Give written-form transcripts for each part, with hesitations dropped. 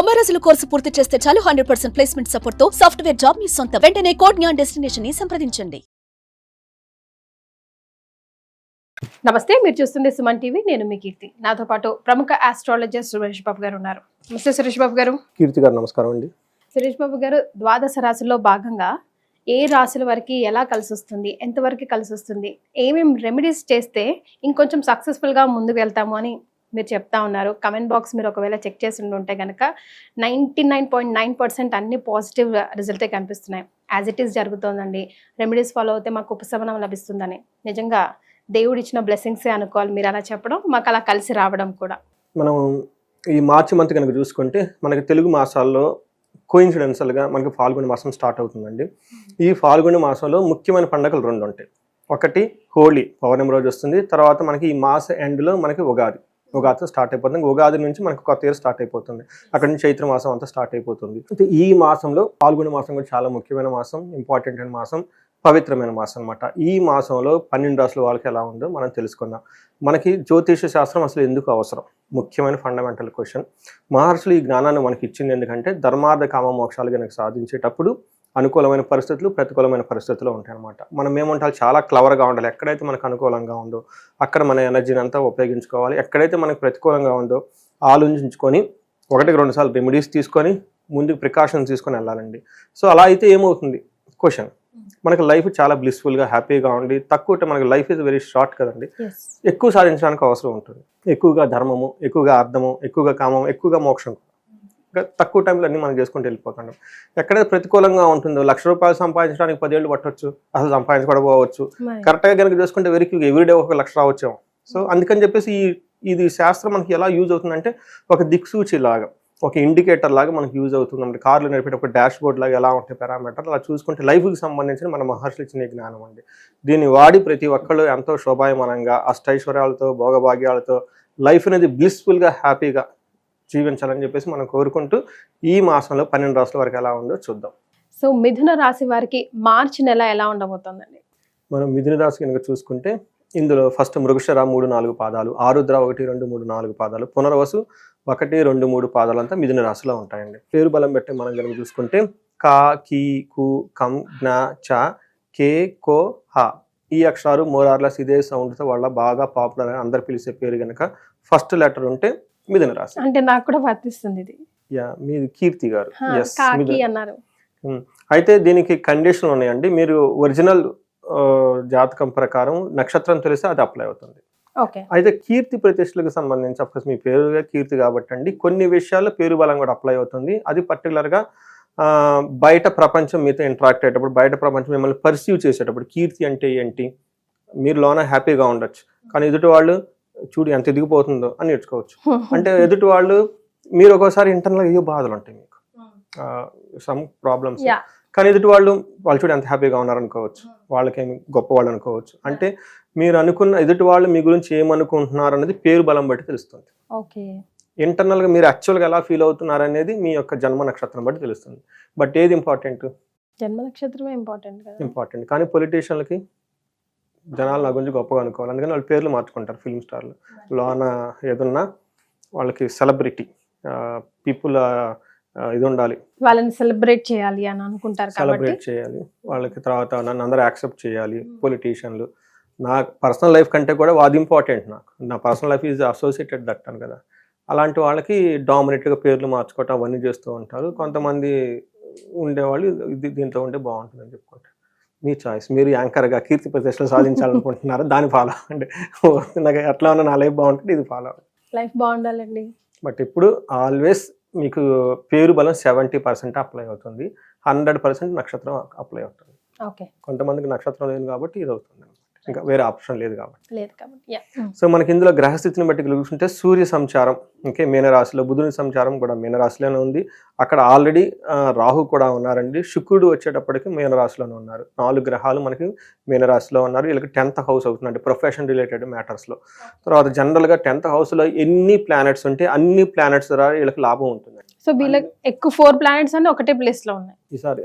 90 రోజుల కోర్సు పూర్తి చేస్తే చాలు 100% ప్లేస్మెంట్ సపోర్ట్ తో సాఫ్ట్వేర్ జాబ్ మీ సొంతం. వెంటనే కోడ్ జ్ఞాన్ డెస్టినేషన్ ని సంప్రదించండి. నమస్తే, మీరు చూస్తుంది సుమన్ టీవీ. నేను మీ కీర్తి. నాతో పాటు ప్రముఖ ఆస్ట్రాలజర్ సురేష్ బాబు గారు ఉన్నారు. నమస్తే సురేష్ బాబు గారు. కీర్తి గారు నమస్కారం అండి. సురేష్ బాబు గారు, ద్వాదశ రాశుల్లో భాగంగా ఏ రాశుల వరకు ఎలా కలిసి వస్తుంది, ఎంతవరకు కలిసి వస్తుంది, ఏమేమి రెమెడీస్ చేస్తే ఇంకొంచెం సక్సెస్ఫుల్గా ముందుకు వెళ్తాము అని మీరు చెప్తా ఉన్నారు. కమెంట్ బాక్స్ మీరు ఒకవేళ చెక్ చేసి ఉంటే కనుక 99.9% అన్ని పాజిటివ్ రిజల్టే కనిపిస్తున్నాయి. యాజ్ ఇట్ ఈస్ జరుగుతుందండి. రెమెడీస్ ఫాలో అయితే మాకు ఉపశమనం లభిస్తుందని నిజంగా దేవుడు ఇచ్చిన బ్లెస్సింగ్సే అనుకోవాలి. మీరు అలా చెప్పడం, మాకు అలా కలిసి రావడం కూడా. మనం ఈ మార్చి మంత్ కనుక చూసుకుంటే మనకి తెలుగు మాసాల్లో కోయిన్సిడెన్షియల్గా మనకి ఫాల్గుణ మాసం స్టార్ట్ అవుతుందండి. ఈ ఫాల్గుణ మాసంలో ముఖ్యమైన పండుగలు రెండు ఉంటాయి. ఒకటి హోలీ, పౌర్ణమి రోజు వస్తుంది. తర్వాత మనకి ఈ మాస ఎండ్లో మనకి ఉగాదితో స్టార్ట్ అయిపోతుంది. ఉగాది నుంచి మనకు కొత్త ఇయర్ స్టార్ట్ అయిపోతుంది. అక్కడ నుంచి చైత్ర మాసం అంతా స్టార్ట్ అయిపోతుంది. అయితే ఈ మాసంలో ఫాల్గుణ మాసం కూడా చాలా ముఖ్యమైన మాసం, ఇంపార్టెంట్ అయిన మాసం, పవిత్రమైన మాసం అనమాట. ఈ మాసంలో 12 రాశుల వాళ్ళకి ఎలా ఉందో మనం తెలుసుకుందాం. మనకి జ్యోతిష శాస్త్రం అసలు ఎందుకు అవసరం? ముఖ్యమైన ఫండమెంటల్ క్వశ్చన్. మహర్షులు ఈ జ్ఞానాన్ని మనకి ఇచ్చింది ఎందుకంటే ధర్మార్థ కామ మోక్షాలు కనుక సాధించేటప్పుడు అనుకూలమైన పరిస్థితులు, ప్రతికూలమైన పరిస్థితులు ఉంటాయి అనమాట. మనం ఏమంటారు, చాలా క్లవర్గా ఉండాలి. ఎక్కడైతే మనకు అనుకూలంగా ఉందో అక్కడ మన ఎనర్జీని అంతా ఉపయోగించుకోవాలి. ఎక్కడైతే మనకు ప్రతికూలంగా ఉందో ఆలోచించుకొని 1-2 సార్లు రెమెడీస్ తీసుకొని ముందుకు ప్రికాషన్స్ తీసుకొని వెళ్ళాలండి. సో అలా అయితే ఏమవుతుంది క్వశ్చన్, మనకి లైఫ్ చాలా బ్లిస్ఫుల్గా హ్యాపీగా ఉండి, తక్కువ మనకి లైఫ్ ఇస్ వెరీ షార్ట్ కదండి. ఎక్కువ సాధించడానికి అవసరం ఉంటుంది. ఎక్కువగా ధర్మము, ఎక్కువగా అర్థము, ఎక్కువగా కామము, ఎక్కువగా మోక్షం. తక్కువ టైంలో అన్ని మనం చేసుకుంటూ వెళ్ళిపోతున్నాం. ఎక్కడైతే ప్రతికూలంగా ఉంటుందో, ₹1,00,000 సంపాదించడానికి 10 ఏళ్ళు పట్టవచ్చు, అసలు సంపాదించుకోకపోవచ్చు. కరెక్ట్గా కనుక చూసుకుంటే వెరీ ఎవ్రీడే 1,00,000 రావచ్చాము. సో అందుకని చెప్పేసి ఇది శాస్త్రం మనకి ఎలా యూజ్ అవుతుందంటే ఒక దిక్సూచి లాగా, ఒక ఇండికేటర్ లాగా మనకి యూజ్ అవుతుంది. కార్లు నడిపేట ఒక డాష్ బోర్డ్ లాగా ఎలా ఉంటాయి పారామీటర్లు, అలా చూసుకుంటే లైఫ్కి సంబంధించిన మన మహర్షులు ఇచ్చిన జ్ఞానం అండి. దీన్ని వాడి ప్రతి ఒక్కళ్ళు ఎంతో శోభాయమానంగా, అష్టైశ్వర్యాలతో, భోగభాగ్యాలతో లైఫ్ అనేది బ్లిస్ఫుల్గా హ్యాపీగా జీవించాలని చెప్పేసి మనం కోరుకుంటూ ఈ మాసంలో 12 రాశుల వరకు ఎలా ఉందో చూద్దాం. సో మిథున రాశి వారికి మార్చి నెల ఎలా ఉండబోతుందండి? మనం మిథున రాశి కనుక చూసుకుంటే ఇందులో ఫస్ట్ మృగశిర 3-4 పాదాలు, ఆరుద్ర 1-2-3-4 పాదాలు, పునర్వసు 1-2-3 పాదాలంతా మిథున రాశిలో ఉంటాయండి. పేరు బలం పెట్టి మనం కనుక చూసుకుంటే కా, కీ, కు, కం, జ్ఞ, చ, కే, కో, హ ఈ అక్షరాలు మోరార్లెస్ ఇదే సౌండ్తో వాళ్ళ బాగా పాపులర్ అని అందరు పిలిచే పేరు కనుక ఫస్ట్ లెటర్ ఉంటే మిథున రాశి. అంటే నాకు కూడా వర్తిస్తుంది ఇది. మీది కీర్తి గారు అన్నారు. అయితే దీనికి కండిషన్లు ఉన్నాయండి. మీరు ఒరిజినల్ జాతకం ప్రకారం నక్షత్రం తెలిస్తే అది అప్లై అవుతుంది. అయితే కీర్తి ప్రతిష్టలకు సంబంధించి అఫ్కోర్స్ మీ పేరుగా కీర్తి కాబట్టి అండి, కొన్ని విషయాల్లో పేరు బలం కూడా అప్లై అవుతుంది. అది పర్టికులర్గా బయట ప్రపంచం మీతో ఇంటరాక్ట్ అయ్యేటప్పుడు, బయట ప్రపంచం మిమ్మల్ని పర్సీవ్ చేసేటప్పుడు కీర్తి అంటే ఏంటి, మీరు లోన హ్యాపీగా ఉండొచ్చు, కానీ ఎదుటి వాళ్ళు చూడు ఎంత ఎదిగిపోతుందో అని నేర్చుకోవచ్చు. అంటే ఎదుటి వాళ్ళు, మీరు ఒక్కోసారి ఇంటర్నల్గా ఏవో బాధలు ఉంటాయి మీకు, సమ్ ప్రాబ్లమ్స్, కానీ ఎదుటి వాళ్ళు చూడు ఎంత హ్యాపీగా ఉన్నారనుకోవచ్చు, వాళ్ళకేమి గొప్పవాళ్ళు అనుకోవచ్చు. అంటే మీరు అనుకున్న ఎదుటి వాళ్ళు మీ గురించి ఏమనుకుంటున్నారు అనేది పేరు బలం బట్టి తెలుస్తుంది. ఇంటర్నల్గా మీరు యాక్చువల్గా ఎలా ఫీల్ అవుతున్నారు అనేది మీ యొక్క జన్మ నక్షత్రం బట్టి తెలుస్తుంది. బట్ ఏది ఇంపార్టెంట్? జన్మ నక్షత్రమే ఇంపార్టెంట్. కానీ పొలిటీషియన్లకి జనాలు నా గురించి గొప్పగా అనుకోవాలి, అందుకని వాళ్ళు పేర్లు మార్చుకుంటారు. ఫిల్మ్ స్టార్లు లోన ఏదన్నా వాళ్ళకి సెలబ్రిటీ పీపుల్ ఇది ఉండాలి, వాళ్ళని సెలబ్రేట్ చేయాలి అని అనుకుంటారు. సెలబ్రేట్ చేయాలి వాళ్ళకి, తర్వాత నన్ను అందరూ యాక్సెప్ట్ చేయాలి. పొలిటీషియన్లు నా పర్సనల్ లైఫ్ కంటే కూడా అది ఇంపార్టెంట్. నా personal life is associated that అని కదా. అలాంటి వాళ్ళకి డామినేట్గా పేర్లు మార్చుకోవటం అవన్నీ చేస్తూ ఉంటారు. కొంతమంది ఉండేవాళ్ళు దీంట్లో ఉంటే బాగుంటుందని చెప్పుకుంటారు. మీ చాయిస్. మీరు యాంకర్గా కీర్తి ప్రతిష్టలు సాధించాలనుకుంటున్నారా, దాన్ని ఫాలో అవ్వండి. నాకు ఎట్లా ఉన్నా నా లైఫ్ బాగుంటుంది, ఇది ఫాలో అవ్వండి. లైఫ్ బాగుండాలండి. బట్ ఇప్పుడు ఆల్వేస్ మీకు పేరు బలం 70% అప్లై అవుతుంది, 100% నక్షత్రం అప్లై అవుతుంది. కొంతమందికి నక్షత్రం లేదు కాబట్టి ఇది అవుతుంది, ఇంకా వేరే ఆప్షన్ లేదు కాబట్టి. సో మనకి ఇందులో గ్రహస్థితిని బట్టి చూసుకుంటే సూర్య సంచారం మీనరాశిలో, బుధుని సంచారం కూడా మీనరాశిలోనే ఉంది. అక్కడ ఆల్రెడీ రాహు కూడా ఉన్నారండి. శుక్రుడు వచ్చేటప్పటికి మీనరాశిలోనే ఉన్నారు. 4 గ్రహాలు మనకి మీనరాశిలో ఉన్నారు. వీళ్ళకి 10th హౌస్ అవుతుందండి ప్రొఫెషన్ రిలేటెడ్ మ్యాటర్స్లో. తర్వాత జనరల్గా 10th హౌస్లో ఎన్ని ప్లానెట్స్ ఉంటే అన్ని ప్లానెట్స్ ద్వారా వీళ్ళకి లాభం ఉంటుంది. సో వీళ్ళకి ఎక్కువ 4 ప్లానెట్స్ అన్ని ఒకటే ప్లేస్ లో ఉన్నాయి. ఈసారి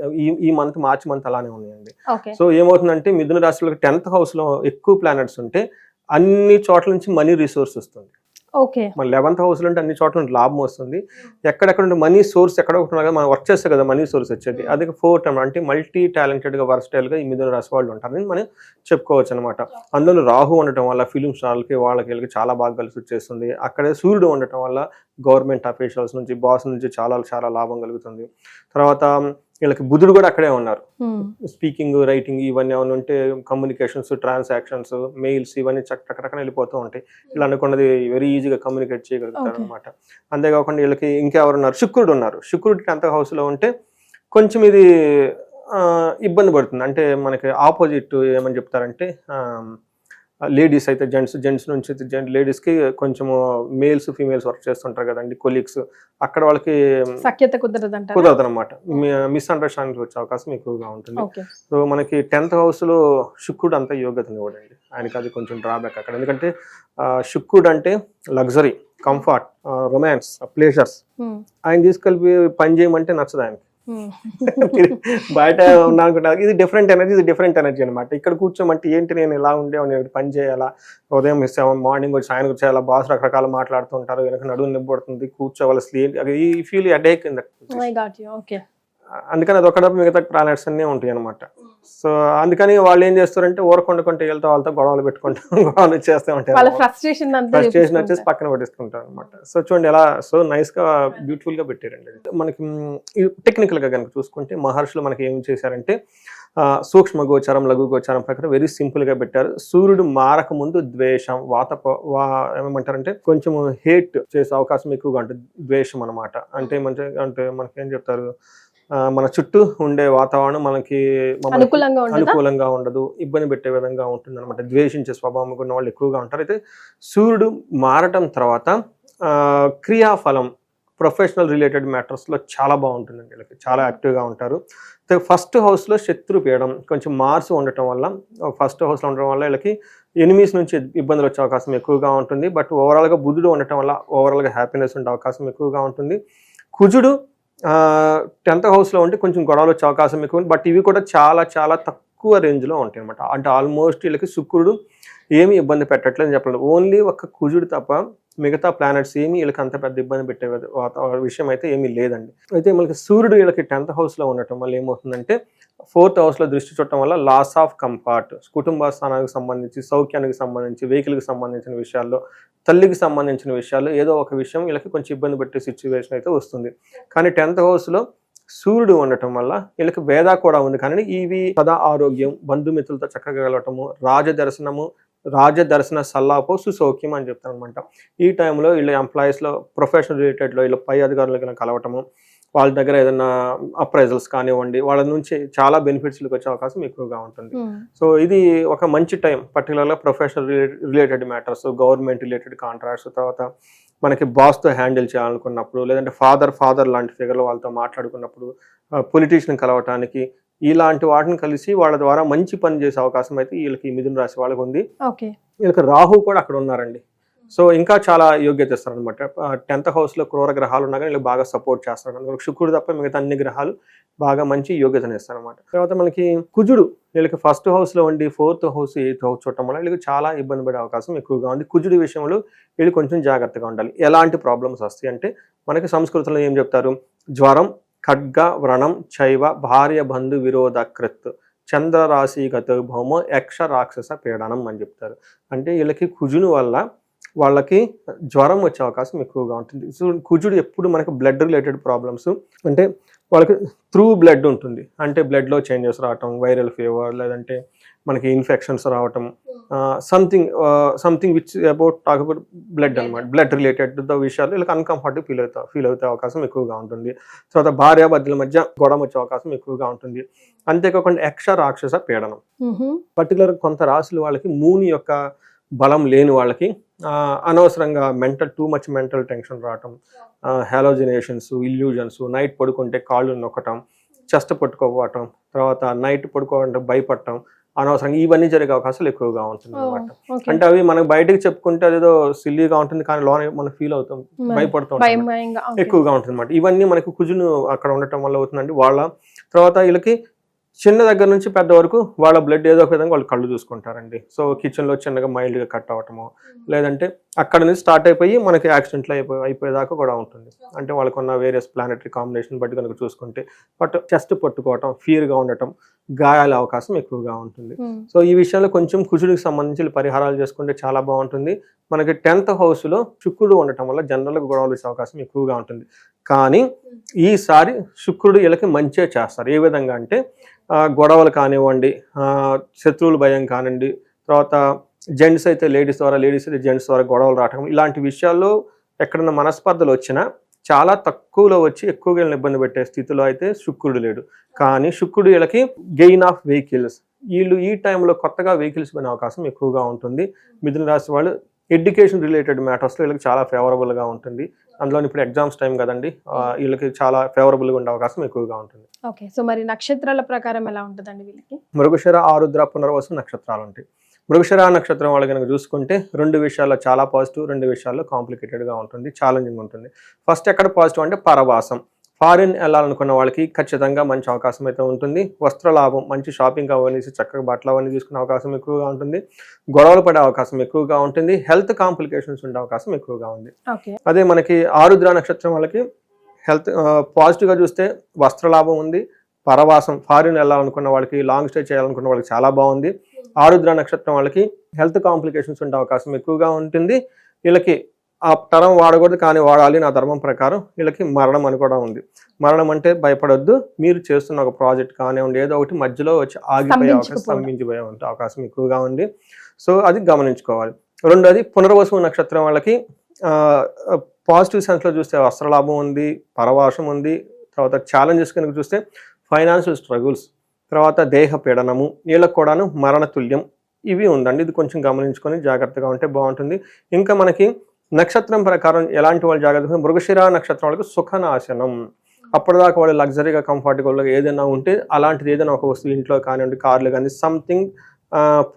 ఈ మార్చి మంత్ అలానే ఉన్నాయండి. సో ఏమవుతుందంటే మిథున రాశిలో 10th హౌస్ లో ఎక్కువ ప్లానెట్స్ ఉంటే అన్ని చోట్ల నుంచి మనీ రిసోర్స్ వస్తుంది. ఓకే. మన 11th హౌస్లో అంటే అన్ని చోట్ల నుండి లాభం వస్తుంది. ఎక్కడెక్కడ ఉంటే మనీ సోర్స్ ఎక్కడ ఒకటి ఉన్నా మనం వర్క్ చేస్తే కదా మనీ సోర్స్ వచ్చేది. అది 4th అంటే మల్టీ టాలెంటెడ్గా వర్స్టైల్గా ఈ మిథున రాశి వాళ్ళు ఉంటారని మనం చెప్పుకోవచ్చు అనమాట. అందులో రాహు ఉండటం వల్ల ఫిలిం స్టార్లకి వీళ్ళకి చాలా బాగా కలిసి వచ్చేస్తుంది. అక్కడే సూర్యుడు ఉండటం వల్ల గవర్నమెంట్ అఫీషియల్స్ నుంచి బాస్ నుంచి చాలా చాలా లాభం కలుగుతుంది. తర్వాత వీళ్ళకి బుధుడు కూడా అక్కడే ఉన్నారు. స్పీకింగ్, రైటింగ్ ఇవన్నీ ఏమైనా ఉంటే కమ్యూనికేషన్స్, ట్రాన్సాక్షన్స్, మెయిల్స్ ఇవన్నీ చక్కగా వెళ్ళిపోతూ ఉంటాయి. ఇలా అనుకున్నది వెరీ ఈజీగా కమ్యూనికేట్ చేయగలుగుతారు అనమాట. అంతేకాకుండా వీళ్ళకి ఇంకెవరున్నారు, శుక్రుడు ఉన్నారు. శుక్రుడు 10th హౌస్లో ఉంటే కొంచెం ఇది ఇబ్బంది పడుతుంది. అంటే మనకి ఆపోజిట్ ఏమని చెప్తారంటే లేడీస్ అయితే జెంట్స్ నుంచి లేడీస్కి కొంచెము మేల్స్ ఫీమేల్స్ వర్క్ చేస్తుంటారు కదండి, కొలీగ్స్, అక్కడ వాళ్ళకి సఖ్యత కుదరదు అనమాట. మిస్అండర్స్టాండింగ్ వచ్చే అవకాశం ఎక్కువగా ఉంటుంది. సో మనకి 10th హౌస్లో శుక్రుడు అంతా యోగ్యతని ఇవ్వడండి, ఆయనకి అది కొంచెం డ్రాబ్యాక్ అక్కడ. ఎందుకంటే శుక్రుడు అంటే లగ్జరీ, కంఫర్ట్, రొమాన్స్, ప్లేజర్స్. ఆయన తీసుకెళ్ళి పని చేయమంటే నచ్చదు ఆయనకి. బయట ఉన్నా అనుకుంటారు ఇది డిఫరెంట్ ఎనర్జీ అనమాట. ఇక్కడ కూర్చోమంటే ఏంటి నేను ఎలా ఉండేవాడిని, పని చేయాలా, ఉదయం 7 మార్నింగ్ వచ్చి ఆయన వచ్చేయాలా, బాస్ రకరకాల మాట్లాడుతుంటారు, వెనక నడుము నింపడుతుంది, కూర్చోవాలి, స్లీప్, ఈ ఫీల్ అడేక్ కింద. అందుకని అది ఒకటి మిగతా ప్లానెట్స్ అన్నీ ఉంటాయి అనమాట. సో అందుకని వాళ్ళు ఏం చేస్తారంటే ఊరకొండకుంటే వెళ్తే వాళ్ళతో గొడవలు గొడవలు చేస్తూ ఉంటారు, ఫ్రస్ట్రేషన్ వచ్చేసి పక్కన పెట్టేసుకుంటారు అనమాట. సో చూడండి ఎలా సో నైస్ గా బ్యూటిఫుల్ గా పెట్టారండి. మనకి టెక్నికల్ గా కనుక చూసుకుంటే మహర్షులు మనకి ఏం చేశారంటే సూక్ష్మ గోచారం, లఘు గోచారం ప్రకారం వెరీ సింపుల్ గా పెట్టారు. సూర్యుడు మారక ముందు ద్వేషం, ఏమంటారంటే కొంచెం హేట్ చేసే అవకాశం ఎక్కువగా ఉంటుంది, ద్వేషం అనమాట. అంటే మనకి ఏం చెప్తారు, మన చుట్టూ ఉండే వాతావరణం మనకి అనుకూలంగా ఉండదు, ఇబ్బంది పెట్టే విధంగా ఉంటుంది అనమాట. ద్వేషించే స్వభావం ఉన్న వాళ్ళు ఎక్కువగా ఉంటారు. అయితే సూర్యుడు మారటం తర్వాత క్రియాఫలం, ప్రొఫెషనల్ రిలేటెడ్ మ్యాటర్స్లో చాలా బాగుంటుందండి, వీళ్ళకి చాలా యాక్టివ్గా ఉంటారు. ఫస్ట్ హౌస్లో శత్రుపీడం, కొంచెం మార్స్ ఉండటం వల్ల, ఫస్ట్ హౌస్లో ఉండటం వల్ల వీళ్ళకి ఎనిమీస్ నుంచి ఇబ్బందులు వచ్చే అవకాశం ఎక్కువగా ఉంటుంది. బట్ ఓవరాల్గా బుధుడు ఉండటం వల్ల ఓవరాల్గా హ్యాపీనెస్ ఉండే అవకాశం ఎక్కువగా ఉంటుంది. కుజుడు 10th హౌస్లో ఉంటే కొంచెం గొడవలు వచ్చే అవకాశం ఎక్కువ, బట్ ఇవి కూడా చాలా చాలా తక్కువ రేంజ్లో ఉంటాయి అనమాట. అంటే ఆల్మోస్ట్ వీళ్ళకి శుక్రుడు ఏమీ ఇబ్బంది పెట్టట్లేదు చెప్పలేదు. ఓన్లీ ఒక కుజుడు తప్ప మిగతా ప్లానెట్స్ ఏమీ వీళ్ళకి అంత పెద్ద ఇబ్బంది పెట్టే విషయం అయితే ఏమీ లేదండి. అయితే మనకి సూర్యుడు వీళ్ళకి 10th హౌస్లో ఉండటం వల్ల ఏమవుతుందంటే 4th హౌస్లో దృష్టి చుట్టడం వల్ల లాస్ ఆఫ్ కంఫర్ట్, కుటుంబ స్థానానికి సంబంధించి, సౌఖ్యానికి సంబంధించి, వెహికల్కి సంబంధించిన విషయాల్లో, తల్లికి సంబంధించిన విషయాల్లో ఏదో ఒక విషయం వీళ్ళకి కొంచెం ఇబ్బంది పెట్టే సిచ్యువేషన్ అయితే వస్తుంది. కానీ 10th హౌస్లో సూర్యుడు ఉండటం వల్ల వీళ్ళకి వేద కూడా ఉంది. కానీ ఇవి సదా ఆరోగ్యం, బంధుమిత్రులతో చక్కగా కలవటము, రాజదర్శన సల్లాపో సుసౌఖ్యం అని చెప్తాను అనమాట. ఈ టైంలో వీళ్ళ ఎంప్లాయీస్లో, ప్రొఫెషనల్ రిలేటెడ్లో వీళ్ళ పై అధికారులకు కలవటము, వాళ్ళ దగ్గర ఏదైనా అప్రైజల్స్ కానివ్వండి, వాళ్ళ నుంచి చాలా బెనిఫిట్స్కి వచ్చే అవకాశం ఎక్కువగా ఉంటుంది. సో ఇది ఒక మంచి టైం, పర్టికులర్గా professional related matters, government related contracts, తర్వాత మనకి బాస్తో హ్యాండిల్ చేయాలనుకున్నప్పుడు, లేదంటే ఫాదర్ లాంటి ఫిగర్లు వాళ్ళతో మాట్లాడుకున్నప్పుడు, పొలిటీషియన్ కలవటానికి, ఇలాంటి వాటిని కలిసి వాళ్ళ ద్వారా మంచి పని చేసే అవకాశం అయితే వీళ్ళకి మిథున రాశి వాళ్ళకి ఉంది. వీళ్ళకి రాహు కూడా అక్కడ ఉన్నారండి. సో ఇంకా చాలా యోగ్యత ఇస్తారు అనమాట. 10th హౌస్లో క్రూర గ్రహాలు ఉన్నా కానీ వీళ్ళు బాగా సపోర్ట్ చేస్తారు. అందులో శుక్రుడు తప్ప మిగతా అన్ని గ్రహాలు బాగా మంచి యోగ్యతను ఇస్తారు అనమాట. తర్వాత మనకి కుజుడు వీళ్ళకి 1st హౌస్లో ఉండి 4th హౌస్ 8th హౌస్ చూడటం వల్ల వీళ్ళకి చాలా ఇబ్బంది పడే అవకాశం ఎక్కువగా ఉంది. కుజుడి విషయంలో వీళ్ళు కొంచెం జాగ్రత్తగా ఉండాలి. ఎలాంటి ప్రాబ్లమ్స్ వస్తాయి అంటే మనకి సంస్కృతంలో ఏం చెప్తారు, జ్వరం, ఖడ్గ, వ్రణం, చైవ, భార్య బంధు విరోధ కృత్, చంద్రరాశిగత భౌమ, యక్ష రాక్షస పీడనం అని చెప్తారు. అంటే వీళ్ళకి కుజుని వల్ల వాళ్ళకి జ్వరం వచ్చే అవకాశం ఎక్కువగా ఉంటుంది. సో కుజుడు ఎప్పుడు మనకి బ్లడ్ రిలేటెడ్ ప్రాబ్లమ్స్, అంటే వాళ్ళకి త్రూ బ్లడ్ ఉంటుంది, అంటే బ్లడ్లో చేంజెస్ రావటం, వైరల్ ఫీవర్, లేదంటే మనకి ఇన్ఫెక్షన్స్ రావటం, something which talk about blood అనమాట, బ్లడ్ రిలేటెడ్ విషయాలు వీళ్ళకి అన్కంఫర్టబుల్ ఫీల్ అవుతే అవకాశం ఎక్కువగా ఉంటుంది. తర్వాత భార్యాభర్తల మధ్య గొడవ వచ్చే అవకాశం ఎక్కువగా ఉంటుంది. అంతేకాకుండా యక్ష రాక్షస పీడనం, పర్టికులర్ కొంత రాశులు వాళ్ళకి మూని యొక్క బలం లేని వాళ్ళకి అనవసరంగా టూ మచ్ మెంటల్ టెన్షన్ రావటం, హాలోజినేషన్స్, ఇల్యూజన్స్, నైట్ పడుకుంటే కాళ్ళు నొక్కటం, చెస్ట్ పట్టుకోవటం, తర్వాత నైట్ పడుకోవాలంటే భయపడటం, అనవసరంగా ఇవన్నీ జరిగే అవకాశాలు ఎక్కువగా ఉంటుంది అనమాట. అంటే అవి మనకు బయటకు చెప్పుకుంటే అదేదో సిల్లీగా ఉంటుంది, కానీ లోన మనం ఫీల్ అవుతాం, భయపడుతూ ఎక్కువగా ఉంటుంది అనమాట. ఇవన్నీ మనకి కుజును అక్కడ ఉండటం వల్ల అవుతుందండి. వాళ్ళ తర్వాత వీళ్ళకి చిన్న దగ్గర నుంచి పెద్ద వరకు వాళ్ళ బ్లడ్ ఏదో ఒక విధంగా వాళ్ళు కళ్ళు చూసుకుంటారండి. సో కిచెన్లో చిన్నగా మైల్డ్గా కట్ అవ్వటము, లేదంటే అక్కడ నుంచి స్టార్ట్ అయిపోయి మనకి యాక్సిడెంట్లు అయిపోయేదాకా కూడా ఉంటుంది. అంటే వాళ్ళకున్న వేరియస్ ప్లానెటరీ కాంబినేషన్ బట్టి కనుక చూసుకుంటే బట్ చెస్ట్ పట్టుకోవటం, ఫీర్గా ఉండటం, గాయాల అవకాశం ఎక్కువగా ఉంటుంది. సో ఈ విషయంలో కొంచెం కుజుడికి సంబంధించి పరిహారాలు చేసుకుంటే చాలా బాగుంటుంది. మనకి 10th హౌస్లో శుక్రుడు ఉండటం వల్ల జనరల్గా గొడవలు వచ్చే అవకాశం ఎక్కువగా ఉంటుంది. కానీ ఈసారి శుక్రుడు వీళ్ళకి మంచిగా చేస్తారు. ఏ విధంగా అంటే గొడవలు కానివ్వండి, శత్రువుల భయం కానివ్వండి, తర్వాత జెంట్స్ అయితే లేడీస్ ద్వారా, లేడీస్ అయితే జెంట్స్ ద్వారా గొడవలు రావటం, ఇలాంటి విషయాల్లో ఎక్కడన్నా మనస్పర్ధలు వచ్చినా చాలా తక్కువలో వచ్చి ఎక్కువగా వీళ్ళని ఇబ్బంది పెట్టే స్థితిలో అయితే శుక్రుడు లేడు. కానీ శుక్రుడు వీళ్ళకి గెయిన్ ఆఫ్ వెహికల్స్, వీళ్ళు ఈ టైంలో కొత్తగా వెహికల్స్ కొనే అవకాశం ఎక్కువగా ఉంటుంది. మిథున రాశి వాళ్ళు ఎడ్యుకేషన్ రిలేటెడ్ మ్యాటర్స్లో వీళ్ళకి చాలా ఫేవరబుల్గా ఉంటుంది. అందులో ఇప్పుడు ఎగ్జామ్స్ టైం కదండి, వీళ్ళకి చాలా ఫేవరబుల్గా ఉండే అవకాశం ఎక్కువగా ఉంటుంది. ఓకే, సో మరి నక్షత్రాల ప్రకారం ఎలా ఉంటుందండి వీళ్ళకి? మృగశిర, ఆరుద్ర, పునర్వసు నక్షత్రాలు ఉంటాయి. మృగశిర నక్షత్రం వాళ్ళు కనుక చూసుకుంటే 2 విషయాల్లో చాలా పాజిటివ్, 2 విషయాల్లో కాంప్లికేటెడ్గా ఉంటుంది, ఛాలెంజింగ్ ఉంటుంది. ఫస్ట్ ఎక్కడ పాజిటివ్ అంటే పరవాసం. ఫారిన్ వెళ్ళాలనుకున్న వాళ్ళకి ఖచ్చితంగా మంచి అవకాశం అయితే ఉంటుంది. వస్త్రలాభం, మంచి షాపింగ్ అవన్నీ, చక్కగా బట్టలు అవన్నీ తీసుకునే అవకాశం ఎక్కువగా ఉంటుంది. గొడవలు పడే అవకాశం ఎక్కువగా ఉంటుంది. హెల్త్ కాంప్లికేషన్స్ ఉండే అవకాశం ఎక్కువగా ఉంది. అదే మనకి ఆరుద్ర నక్షత్రం వాళ్ళకి హెల్త్ పాజిటివ్గా చూస్తే వస్త్రలాభం ఉంది. పరవాసం, ఫారిన్ వెళ్ళాలనుకున్న వాళ్ళకి, లాంగ్ స్టే చేయాలనుకున్న వాళ్ళకి చాలా బాగుంది. ఆరుద్ర నక్షత్రం వాళ్ళకి హెల్త్ కాంప్లికేషన్స్ ఉండే అవకాశం ఎక్కువగా ఉంటుంది. వీళ్ళకి ఆ తరం వాడకూడదు కానీ వాడాలి నా ధర్మం ప్రకారం. వీళ్ళకి మరణం అని కూడా ఉంది. మరణం అంటే భయపడొద్దు, మీరు చేస్తున్న ఒక ప్రాజెక్ట్ కానివ్వండి, ఏదో ఒకటి మధ్యలో వచ్చి ఆగిపోయే అవకాశం, స్తంభించిపోయే అవకాశం ఎక్కువగా ఉంది. సో అది గమనించుకోవాలి. రెండోది పునర్వసు నక్షత్రం వాళ్ళకి పాజిటివ్ సెన్స్లో చూస్తే వస్త్రలాభం ఉంది, పరవాసం ఉంది. తర్వాత ఛాలెంజెస్ కనుక చూస్తే ఫైనాన్షియల్ స్ట్రగుల్స్, తర్వాత దేహ పీడనము, వీళ్ళకి కూడాను మరణ తుల్యం, ఇవి ఉందండి. ఇది కొంచెం గమనించుకొని జాగ్రత్తగా ఉంటే బాగుంటుంది. ఇంకా మనకి నక్షత్రం ప్రకారం ఎలాంటి వాళ్ళు జాగ్రత్తగా, మృగశిర నక్షత్రం వాళ్ళకి సుఖనాశనం. అప్పటిదాకా వాళ్ళు లగ్జరీగా, కంఫర్టబుల్గా ఏదైనా ఉంటే అలాంటిది ఏదైనా ఒక వస్తువు ఇంట్లో కానివ్వండి, కార్లు కానీ సంథింగ్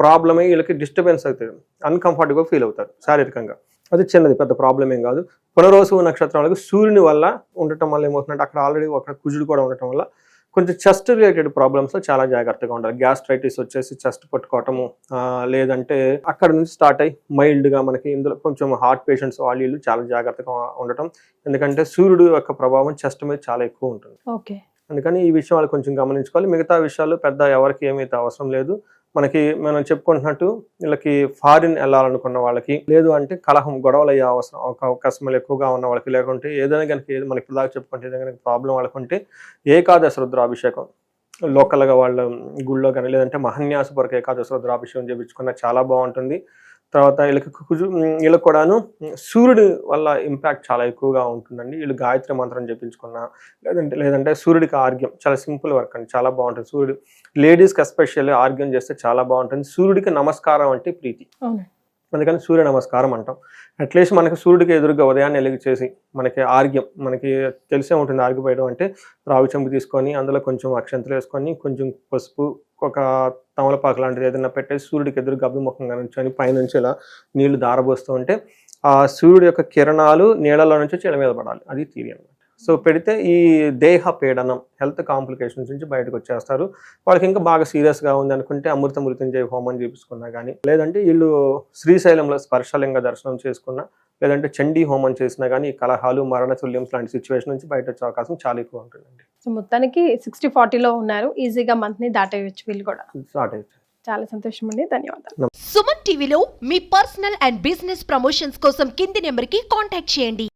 ప్రాబ్లమ్ అయ్యి వీళ్ళకి డిస్టర్బెన్స్ అవుతుంది, అన్కంఫర్టబుల్గా ఫీల్ అవుతారు శారీరకంగా. అది చిన్నది, పెద్ద ప్రాబ్లం ఏం కాదు. పునర్వసు నక్షత్రం వాళ్ళకి సూర్యుని వల్ల ఉండటం వల్ల ఏమవుతుందంటే అక్కడ ఆల్రెడీ ఒక కుజుడు కూడా ఉండటం వల్ల కొంచెం చెస్ట్ రిలేటెడ్ ప్రాబ్లమ్స్లో చాలా జాగ్రత్తగా ఉండాలి. గ్యాస్ట్రైటిస్ వచ్చేసి చెస్ట్ పట్టుకోవటము, లేదంటే అక్కడ నుంచి స్టార్ట్ అయ్యి మైల్డ్గా మనకి ఇందులో కొంచెం హార్ట్ పేషెంట్స్ వాళ్ళు చాలా జాగ్రత్తగా ఉండటం. ఎందుకంటే సూర్యుడు యొక్క ప్రభావం చెస్ట్ మీద చాలా ఎక్కువ ఉంటుంది. అందుకని ఈ విషయం వాళ్ళు కొంచెం గమనించుకోవాలి. మిగతా విషయాలు పెద్ద ఎవరికి ఏమైతే అవసరం లేదు. మనకి మనం చెప్పుకుంటున్నట్టు వీళ్ళకి ఫారిన్ వెళ్ళాలనుకున్న వాళ్ళకి, లేదు అంటే కలహం, గొడవలు అయ్యే అవకాశాలు ఎక్కువగా ఉన్న వాళ్ళకి, లేకుంటే ఏదైనా కనుక మనం ఇప్పుడు దాకా చెప్పుకుంటే ఏదైనా కనుక ప్రాబ్లం వాళ్ళకుంటే ఏకాదశ రుద్రాభిషేకం లోకల్గా వాళ్ళ గుళ్ళో కానీ, లేదంటే మహన్యాసపూర్వక ఏకాదశ రుద్రాభిషేకం చేయించుకున్న చాలా బాగుంటుంది. తర్వాత వీళ్ళకి కూడాను సూర్యుడి వల్ల ఇంపాక్ట్ చాలా ఎక్కువగా ఉంటుందండి. వీళ్ళు గాయత్రి మంత్రం జపించుకున్నా, లేదంటే సూర్యుడికి ఆర్గ్యం, చాలా సింపుల్ వర్క్ అండి, చాలా బాగుంటుంది. సూర్యుడు లేడీస్కి ఎస్పెషల్లీ ఆర్గ్యం చేస్తే చాలా బాగుంటుంది. సూర్యుడికి నమస్కారం అంటే ప్రీతి, అందుకని సూర్య నమస్కారం అంటాం. అట్లీస్ట్ మనకి సూర్యుడికి ఎదురుగా ఉదయాన్నే వెలిగి చేసి మనకి ఆర్గ్యం, మనకి తెలిసే ఉంటుంది ఆర్గిపోయడం అంటే, రావి చెంబు తీసుకొని అందులో కొంచెం అక్షంతలు వేసుకొని, కొంచెం పసుపు, ఒక తమలపాకు లాంటిది ఏదైనా పెట్టేసి సూర్యుడికి ఎదురుగా అభిముఖంగా నుంచొని పైనుంచి ఇలా నీళ్లు దారబోస్తూ ఉంటే ఆ సూర్యుడి యొక్క కిరణాలు నీళ్ళలో నుంచి చెల మీద పడాలి, అది థియరీ అనమాట. సో పెడితే ఈ దేహ పీడనం, హెల్త్ కాంప్లికేషన్స్ నుంచి బయటకు వచ్చేస్తారు. వాళ్ళకి ఇంకా బాగా సీరియస్గా ఉంది అనుకుంటే అమృత మృత్యుంజయ హోమం చేపించుకున్నా కానీ, లేదంటే వీళ్ళు శ్రీశైలంలో స్పర్శలింగ దర్శనం చేసుకున్నా, లేదంటే చండీ హోమం చేసినా కానీ ఈ కలహాలు, మరణ తుల్యం లాంటి సిచ్యువేషన్ నుంచి బయట వచ్చే అవకాశం చాలా ఎక్కువ ఉంటుందండి. సో మొత్తానికి 60-40లో ఉన్నారు, ఈజీగా మంత్ని దాటేయచ్చు వీళ్ళు కూడా. దాటేయచ్చు. చాలా సంతోషం అండి, ధన్యవాదాలు. సుమన్ టీవీలో మీ పర్సనల్ అండ్ బిజినెస్ ప్రమోషన్స్ కోసం కింది నెంబర్కి కాంటాక్ట్ చేయండి.